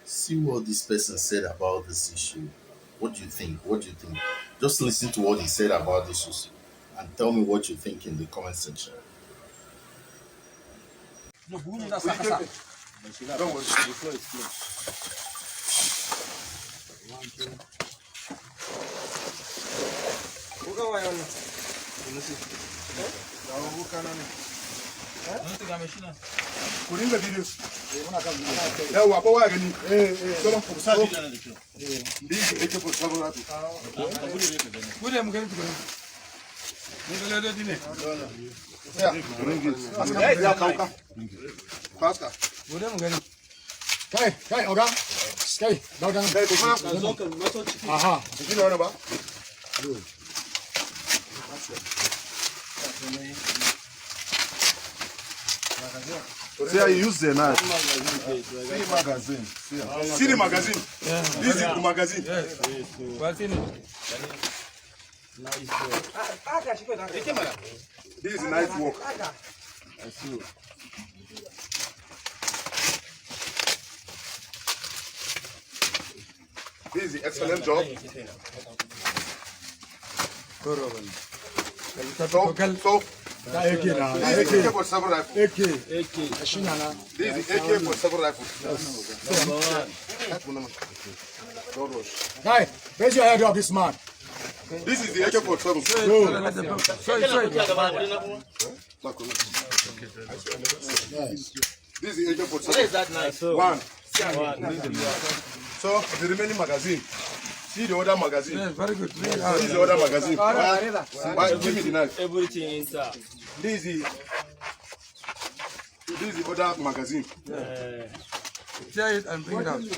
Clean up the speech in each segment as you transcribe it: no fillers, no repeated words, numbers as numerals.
See what this person said about this issue. What do you think? What do you think? Just listen to what he said about this issue and tell me what you think in the comment section. Don't worry, the floor is clear. Kuringa video. Yawa ko wa gani. Sauran kursa ndizi ake ko sabon rafi. Bude mu gani tukuna. Ni da lado dine. Ya kauka. Faska. Bude mu gani. Kai oga. Kai, daudan. Kai kuma zo ka maso ciki. Aha, ciki ne wannan ba? See how you use the knife. See magazine. See the magazine. Yeah. This is the magazine. Yes. What's in it? This is nice work. I see. This is excellent job. So AK for several rifles. AK. This is AK for several rifles. Guy, raise your head up, this man. This is the AK for seven. This is the AK for seven. Where is that knife? One. So the remaining magazine. See the other magazine. Yes, very good. This is the other magazine. Give me the knife. Everything inside. This is the other magazine. Tear it and bring it out. This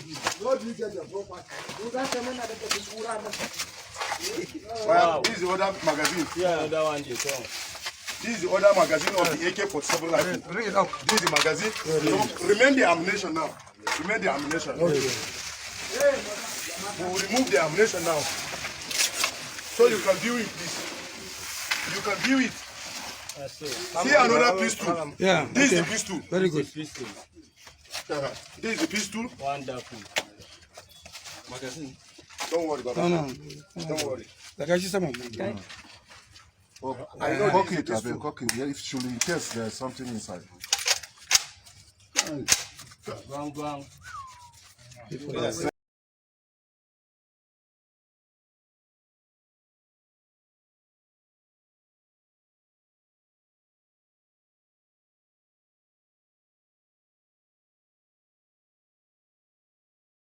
is the other magazine. Yeah, that one you This is the other magazine of the AK-47 rifle. Bring it out. This is the magazine. So remain the ammunition now. Remain the ammunition. Okay. We will remove the ammunition now. So you can view it, please. You can view it. See another pistol. Yeah. This is the pistol. Very good. This is the pistol. Wonderful. Magazine. Don't worry, Baba. No. Don't worry. Like I see some of them. I know Cock this it, is I've been cooking. Yeah, if should in case there's something inside. Bang, bang.